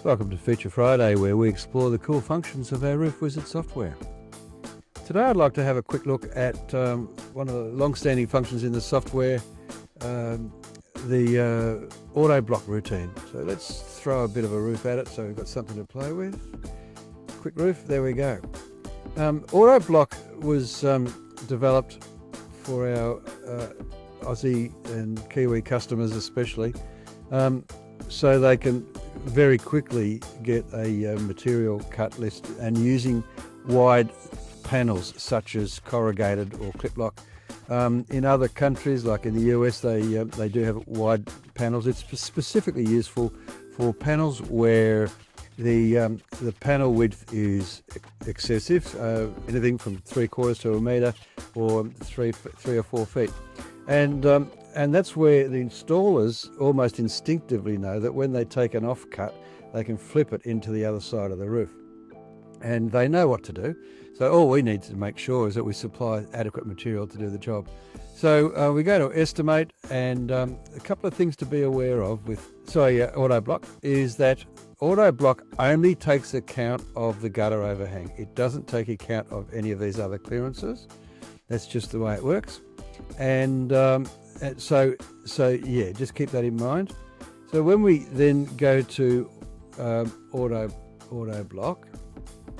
Welcome to Feature Friday, where we explore the cool functions of our Roof Wizard software. Today I'd like to have a quick look at one of the long-standing functions in the software, the auto block routine. So let's throw a bit of a roof at it so we've got something to play with. Quick roof, there we go. Auto block was developed for our Aussie and Kiwi customers especially, so they can very quickly get a material cut list, and using wide panels such as corrugated or clip lock. In other countries, like in the US, they do have wide panels. It's specifically useful for panels where the panel width is excessive, anything from 3/4 to a metre or 3 or 4 feet, and that's where the installers almost instinctively know that when they take an offcut, they can flip it into the other side of the roof, and they know what to do. So all we need to make sure is that we supply adequate material to do the job. So we go to estimate, and a couple of things to be aware of with auto block is that auto block only takes account of the gutter overhang. It doesn't take account of any of these other clearances. That's just the way it works. And so yeah, just keep that in mind. So when we then go to auto block,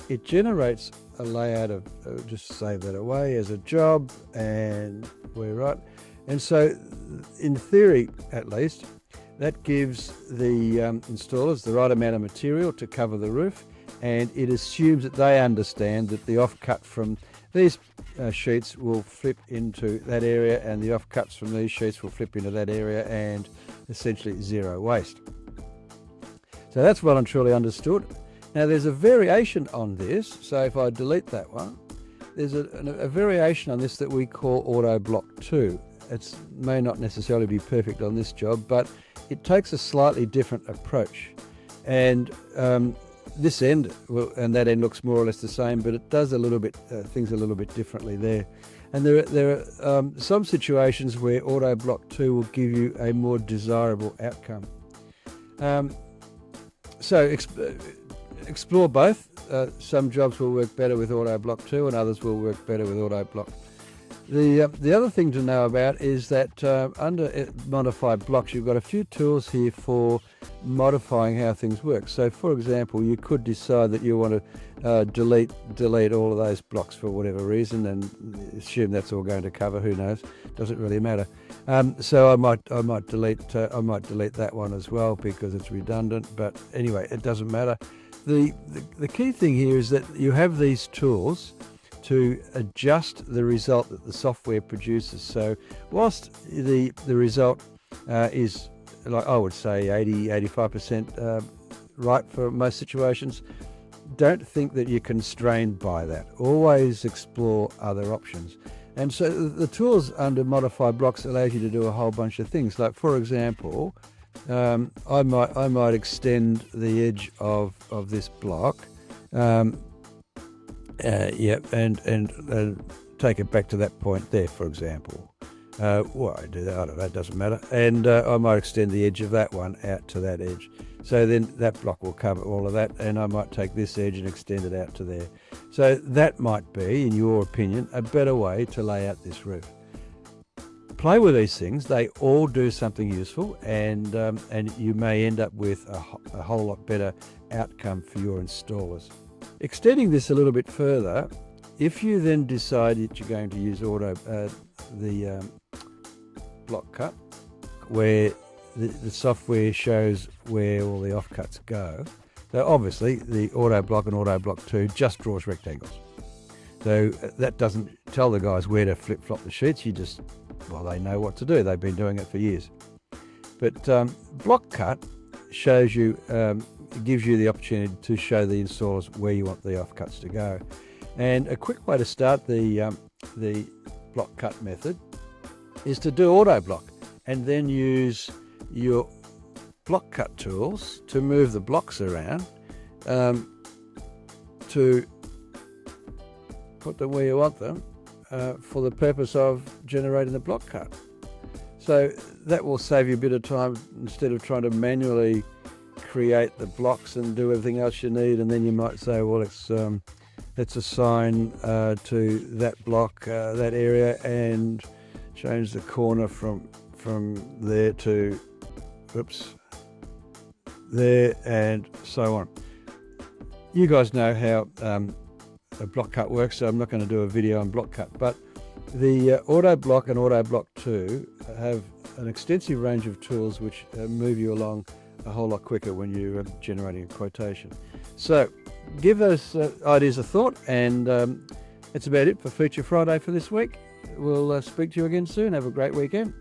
it generates a layout of just save that away as a job, and we're right. And so in theory, at least, that gives the installers the right amount of material to cover the roof, and it assumes that they understand that the offcut from these sheets will flip into that area, and the offcuts from these sheets will flip into that area, and essentially zero waste. So that's well and truly understood. Now there's a variation on this, so if I delete that one, there's a variation on this that we call auto block 2. It may not necessarily be perfect on this job, but it takes a slightly different approach. And this end and that end looks more or less the same, but it does a little bit things a little bit differently there. And there are some situations where auto block 2 will give you a more desirable outcome. So explore both. Some jobs will work better with auto block 2, and others will work better with auto block. The other thing to know about is that under modify blocks, you've got a few tools here for modifying how things work. So for example, you could decide that you want to delete all of those blocks for whatever reason, and assume that's all going to cover. Who knows? Doesn't really matter. So I might delete that one as well because it's redundant. But anyway, it doesn't matter. The key thing here is that you have these tools to adjust the result that the software produces. So whilst the result is, like I would say, 80-85% right for most situations, don't think that you're constrained by that. Always explore other options. And so the tools under modify blocks allows you to do a whole bunch of things. Like for example, I might extend the edge of this block, and take it back to that point there, for example. Why I do that, I don't know, it doesn't matter. And I might extend the edge of that one out to that edge. So then that block will cover all of that, and I might take this edge and extend it out to there. So that might be, in your opinion, a better way to lay out this roof. Play with these things. They all do something useful, and you may end up with a whole lot better outcome for your installers. Extending this a little bit further, if you then decide that you're going to use the block cut, where the software shows where all the offcuts go. So obviously the auto block and auto block 2 just draws rectangles. So that doesn't tell the guys where to flip-flop the sheets. They know what to do. They've been doing it for years. But block cut shows you, gives you the opportunity to show the installers where you want the offcuts to go. And a quick way to start the block cut method is to do auto block, and then use your block cut tools to move the blocks around, to put them where you want them, for the purpose of generating the block cut. So that will save you a bit of time instead of trying to manually create the blocks and do everything else you need, and then you might say, well, let's assign to that block that area and change the corner from there to there, and so on. You guys know how a block cut works, so I'm not going to do a video on block cut, but the Auto Block and Auto Block 2 have an extensive range of tools which move you along a whole lot quicker when you're generating a quotation. So give those ideas a thought, and that's about it for Feature Friday for this week. We'll speak to you again soon. Have a great weekend.